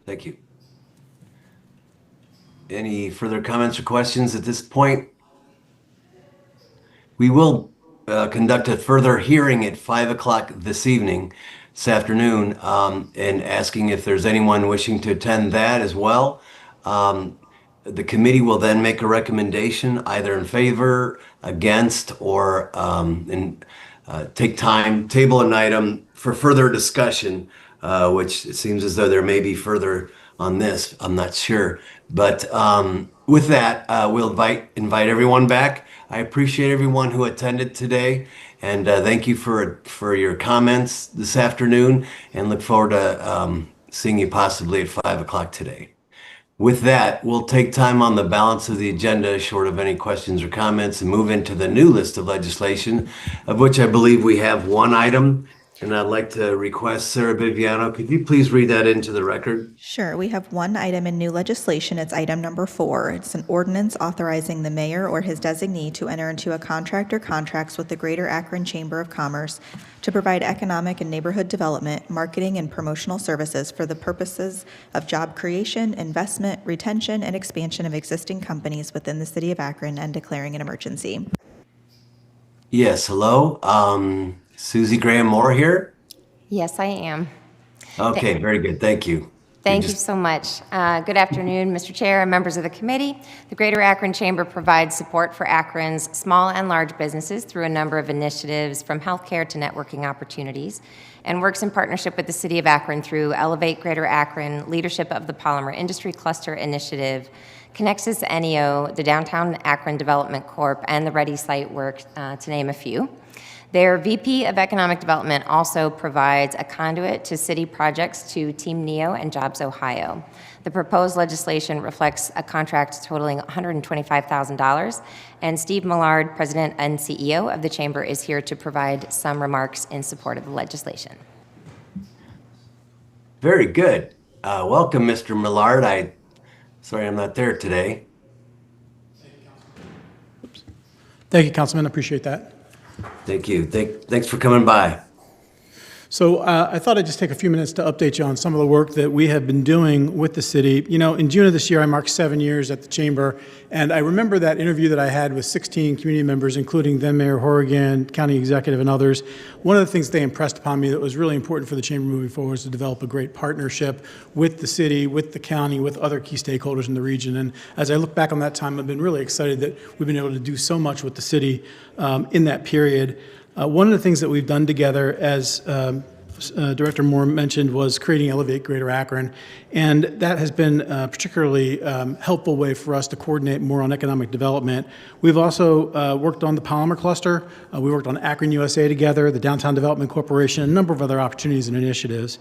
Thank you. Any further comments or questions at this point? We will conduct a further hearing at 5 o'clock this afternoon, and asking if there's anyone wishing to attend that as well. The committee will then make a recommendation either in favor, against, or table an item for further discussion, which it seems as though there may be further on this. I'm not sure. But with that, we'll invite everyone back. I appreciate everyone who attended today, and thank you for your comments this afternoon, and look forward to seeing you possibly at 5 o'clock today. With that, we'll take time on the balance of the agenda, short of any questions or comments, and move into the new list of legislation, of which I believe we have one item. And I'd like to request Sarah Biviano, could you please read that into the record? Sure, we have one item in new legislation. It's item number 4. It's an ordinance authorizing the mayor or his designee to enter into a contract or contracts with the Greater Akron Chamber of Commerce to provide economic and neighborhood development, marketing, and promotional services for the purposes of job creation, investment, retention, and expansion of existing companies within the city of Akron and declaring an emergency. Yes, hello. Susie Graham Moore here. Yes, I am. Okay, very good. Thank you. Thank you so much. Good afternoon, Mr. Chair and members of the committee. The Greater Akron Chamber provides support for Akron's small and large businesses through a number of initiatives from healthcare to networking opportunities, and works in partnership with the City of Akron through Elevate Greater Akron, leadership of the Polymer Industry Cluster Initiative, Connexus NEO, the Downtown Akron Development Corp., and the Ready Site Work, to name a few. Their VP of Economic Development also provides a conduit to city projects to Team NEO and Jobs Ohio. The proposed legislation reflects a contract totaling $125,000, and Steve Millard, President and CEO of the Chamber, is here to provide some remarks in support of the legislation. Very good. Welcome, Mr. Millard. Sorry I'm not there today. Thank you, Councilman. I appreciate that. Thank you. Thanks for coming by. So I thought I'd just take a few minutes to update you on some of the work that we have been doing with the city. You know, in June of this year, I marked 7 years at the Chamber, and I remember that interview that I had with 16 community members, including then Mayor Horrigan, County Executive, and others. One of the things they impressed upon me that was really important for the Chamber moving forward was to develop a great partnership with the city, with the county, with other key stakeholders in the region. And as I look back on that time, I've been really excited that we've been able to do so much with the city in that period. One of the things that we've done together, as Director Moore mentioned, was creating Elevate Greater Akron, and that has been a particularly helpful way for us to coordinate more on economic development. We've also worked on the Polymer Cluster. We worked on Akron USA together, the Downtown Development Corporation, a number of other opportunities and initiatives.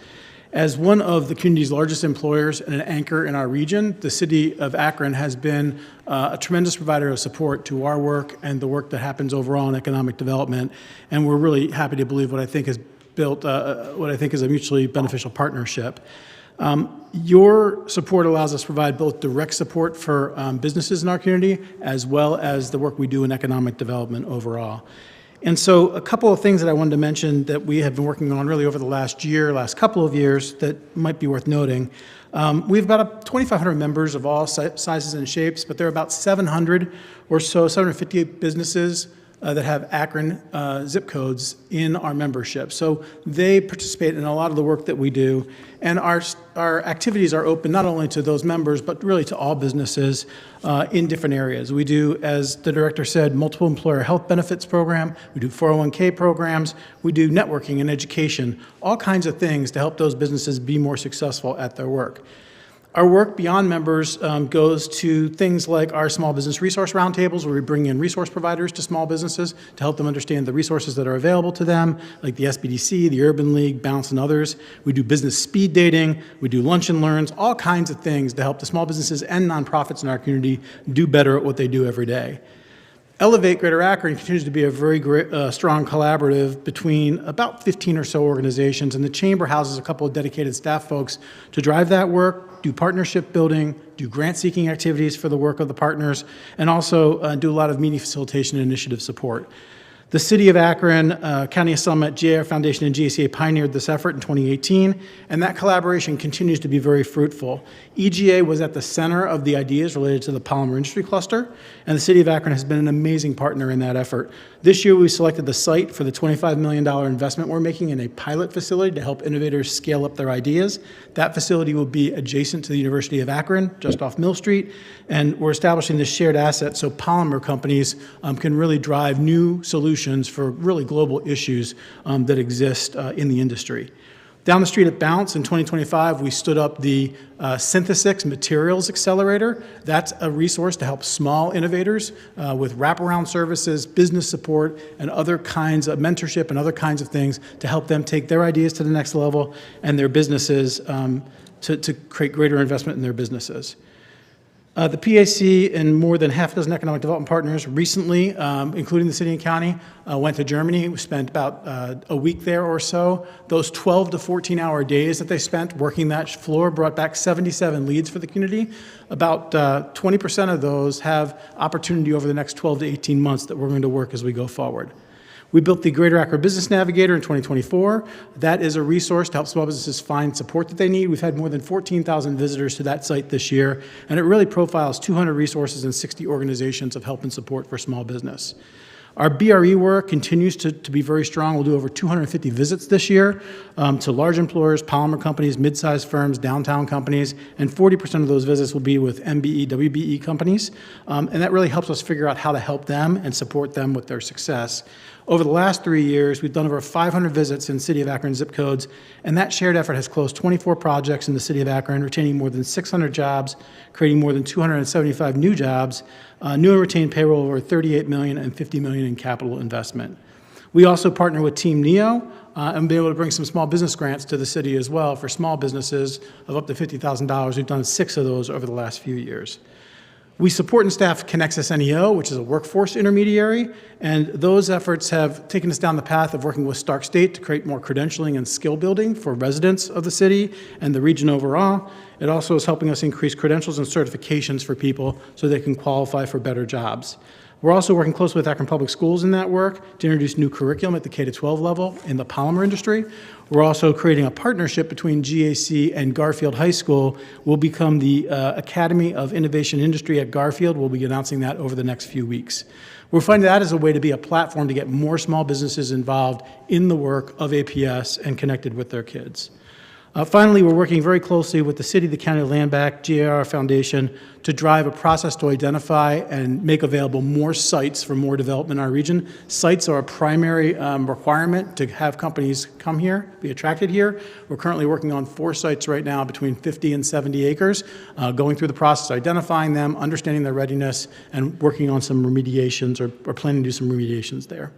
As one of the community's largest employers and an anchor in our region, the city of Akron has been a tremendous provider of support to our work and the work that happens overall in economic development. And we're really happy to believe what I think has built what I think is a mutually beneficial partnership. Your support allows us to provide both direct support for businesses in our community as well as the work we do in economic development overall. And so a couple of things that I wanted to mention that we have been working on really over the last couple of years that might be worth noting. We have about 2,500 members of all sizes and shapes, but there are about 700 or so, 758 businesses that have Akron zip codes in our membership. So they participate in a lot of the work that we do. And our activities are open not only to those members, but really to all businesses in different areas. We do, as the director said, multiple employer health benefits program. We do 401k programs. We do networking and education, all kinds of things to help those businesses be more successful at their work. Our work beyond members goes to things like our small business resource roundtables, where we bring in resource providers to small businesses to help them understand the resources that are available to them, like the SBDC, the Urban League, Bounce, and others. We do business speed dating. We do lunch and learns, all kinds of things to help the small businesses and nonprofits in our community do better at what they do every day. Elevate Greater Akron continues to be a very strong collaborative between about 15 or so organizations, and the Chamber houses a couple of dedicated staff folks to drive that work, do partnership building, do grant-seeking activities for the work of the partners, and also do a lot of meeting facilitation and initiative support. The City of Akron, County Summit, JR Foundation, and GACA pioneered this effort in 2018, and that collaboration continues to be very fruitful. EGA was at the center of the ideas related to the Polymer Industry Cluster, and the City of Akron has been an amazing partner in that effort. This year, we selected the site for the $25 million investment we're making in a pilot facility to help innovators scale up their ideas. That facility will be adjacent to the University of Akron, just off Mill Street, and we're establishing this shared asset so polymer companies can really drive new solutions for really global issues that exist in the industry. Down the street at Bounce in 2025, we stood up the Synthesix Materials Accelerator. That's a resource to help small innovators with wraparound services, business support, and other kinds of mentorship and other kinds of things to help them take their ideas to the next level and their businesses to create greater investment in their businesses. The PAC and more than half a dozen economic development partners recently, including the city and county, went to Germany. We spent about a week there or so. Those 12 to 14-hour days that they spent working that floor brought back 77 leads for the community. About 20% of those have opportunity over the next 12 to 18 months that we're going to work as we go forward. We built the Greater Akron Business Navigator in 2024. That is a resource to help small businesses find support that they need. We've had more than 14,000 visitors to that site this year, and it really profiles 200 resources and 60 organizations of help and support for small business. Our BRE work continues to be very strong. We'll do over 250 visits this year to large employers, polymer companies, mid-sized firms, downtown companies, and 40% of those visits will be with MBE, WBE companies. And that really helps us figure out how to help them and support them with their success. Over the last 3 years, we've done over 500 visits in City of Akron zip codes, and that shared effort has closed 24 projects in the City of Akron, retaining more than 600 jobs, creating more than 275 new jobs, new and retained payroll over $38 million and $50 million in capital investment. We also partner with Team NEO and be able to bring some small business grants to the city as well for small businesses of up to $50,000. We've done 6 of those over the last few years. We support and staff Connexus NEO, which is a workforce intermediary, and those efforts have taken us down the path of working with Stark State to create more credentialing and skill building for residents of the city and the region overall. It also is helping us increase credentials and certifications for people so they can qualify for better jobs. We're also working closely with Akron Public Schools in that work to introduce new curriculum at the K-12 level in the polymer industry. We're also creating a partnership between GAC and Garfield High School. We'll become the Academy of Innovation Industry at Garfield. We'll be announcing that over the next few weeks. We're finding that as a way to be a platform to get more small businesses involved in the work of APS and connected with their kids. Finally, we're working very closely with the City, the County Land Bank, GAR Foundation to drive a process to identify and make available more sites for more development in our region. Sites are a primary requirement to have companies come here, be attracted here. We're currently working on 4 sites right now between 50 and 70 acres, going through the process, identifying them, understanding their readiness, and working on some remediations or planning to do some remediations there.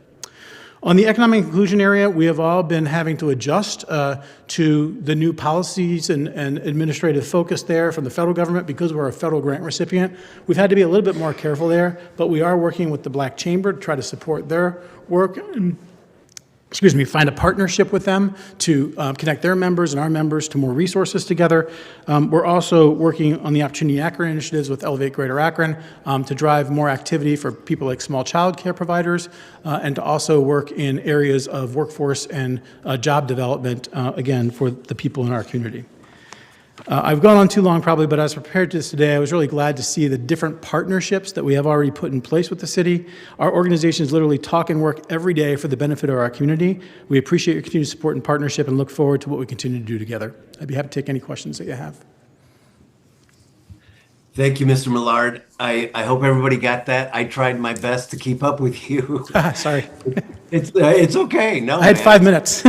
On the economic inclusion area, we have all been having to adjust to the new policies and administrative focus there from the federal government because we're a federal grant recipient. We've had to be a little bit more careful there, but we are working with the Black Chamber to try to support their work. Find a partnership with them to connect their members and our members to more resources together. We're also working on the Opportunity Akron initiatives with Elevate Greater Akron to drive more activity for people like small child care providers and to also work in areas of workforce and job development, again, for the people in our community. I've gone on too long probably, but as prepared to this today, I was really glad to see the different partnerships that we have already put in place with the city. Our organizations literally talk and work every day for the benefit of our community. We appreciate your continued support and partnership and look forward to what we continue to do together. I'd be happy to take any questions that you have. Thank you, Mr. Millard. I hope everybody got that. I tried my best to keep up with you. Sorry. It's okay. No, I had 5 minutes.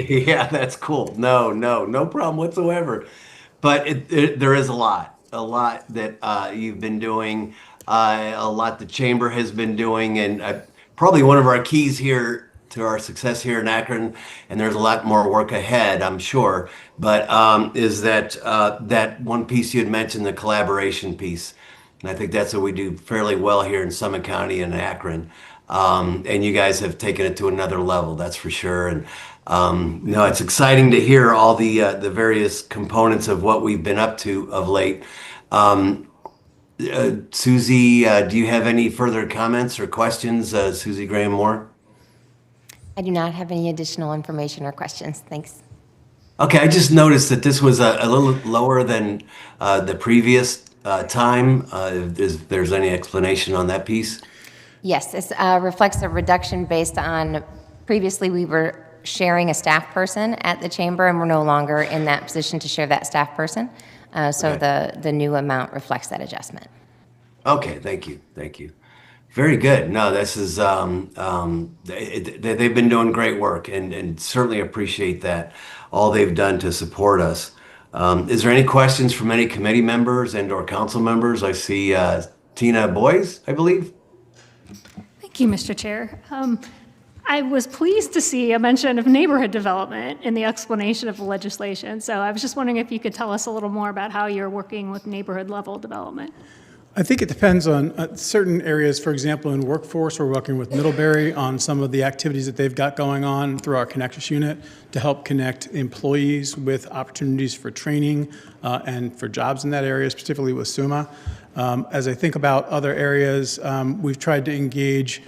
Yeah, that's cool. No problem whatsoever. But there is a lot that you've been doing, a lot the chamber has been doing, and probably one of our keys here to our success here in Akron, and there's a lot more work ahead, I'm sure, but is that that one piece you had mentioned, the collaboration piece. And I think that's what we do fairly well here in Summit County and Akron. And you guys have taken it to another level, that's for sure. And it's exciting to hear all the various components of what we've been up to of late. Susie, do you have any further comments or questions? Susie Graham Moore? I do not have any additional information or questions. Thanks. Okay, I just noticed that this was a little lower than the previous time. If there's any explanation on that piece? Yes, this reflects a reduction based on previously we were sharing a staff person at the chamber, and we're no longer in that position to share that staff person. So the new amount reflects that adjustment. Okay, thank you. Very good. No, this is they've been doing great work, and certainly appreciate that all they've done to support us. Is there any questions from any committee members and/or council members? I see Tina Boyes, I believe. Thank you, Mr. Chair. I was pleased to see a mention of neighborhood development in the explanation of the legislation. So I was just wondering if you could tell us a little more about how you're working with neighborhood level development. I think it depends on certain areas. For example, in workforce, we're working with Middlebury on some of the activities that they've got going on through our Connectus unit to help connect employees with opportunities for training and for jobs in that area, particularly with SUMA. As I think about other areas, we've tried to engage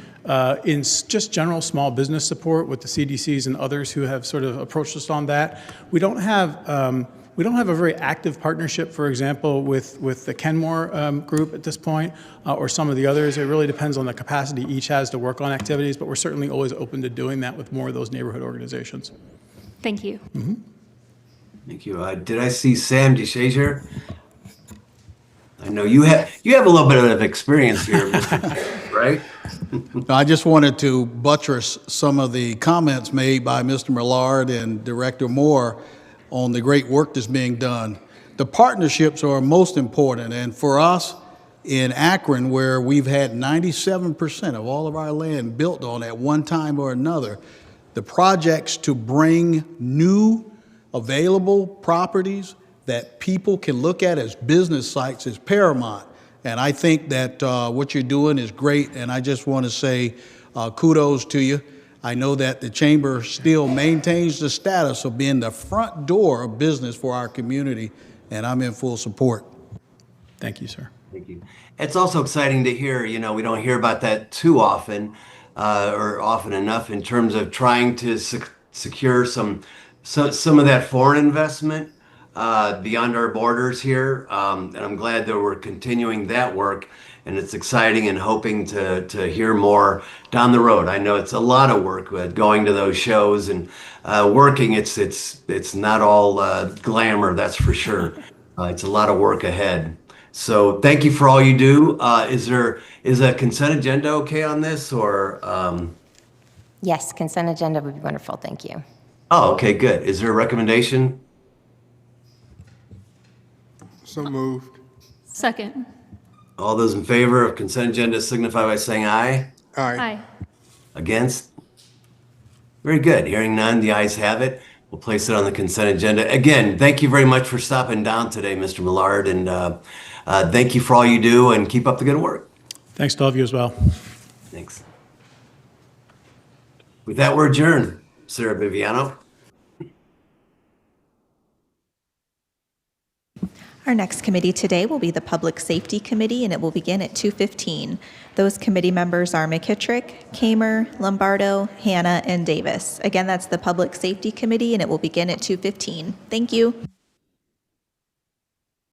in just general small business support with the CDCs and others who have sort of approached us on that. We don't have a very active partnership, for example, with the Kenmore group at this point, or some of the others. It really depends on the capacity each has to work on activities, but we're certainly always open to doing that with more of those neighborhood organizations. Thank you. Mm-hmm. Thank you. Did I see Sam DeShazier? I know you have a little bit of experience here, right? I just wanted to buttress some of the comments made by Mr. Millard and Director Moore on the great work that's being done. The partnerships are most important, and for us in Akron, where we've had 97% of all of our land built on at one time or another, the projects to bring new available properties that people can look at as business sites is paramount. And I think that what you're doing is great, and I just want to say kudos to you. I know that the Chamber still maintains the status of being the front door of business for our community, and I'm in full support. Thank you, sir. Thank you. It's also exciting to hear, we don't hear about that too often, or often enough, in terms of trying to secure some of that foreign investment beyond our borders here. And I'm glad that we're continuing that work, and it's exciting and hoping to hear more down the road. I know it's a lot of work with going to those shows and working. It's not all glamour, that's for sure. It's a lot of work ahead. So thank you for all you do. Is a consent agenda okay on this, or? Yes, consent agenda would be wonderful. Thank you. Oh, okay, good. Is there a recommendation? So moved. Second. All those in favor of consent agenda signify by saying aye. Aye. Aye. Against? Very good. Hearing none, the ayes have it. We'll place it on the consent agenda. Again, thank you very much for stopping down today, Mr. Millard, and thank you for all you do, and keep up the good work. Thanks to all of you as well. Thanks. With that, we're adjourned. Sarah Viviano. Our next committee today will be the Public Safety Committee, and it will begin at 2:15. Those committee members are McKittrick, Kamer, Lombardo, Hanna, and Davis. Again, that's the Public Safety Committee, and it will begin at 2:15. Thank you.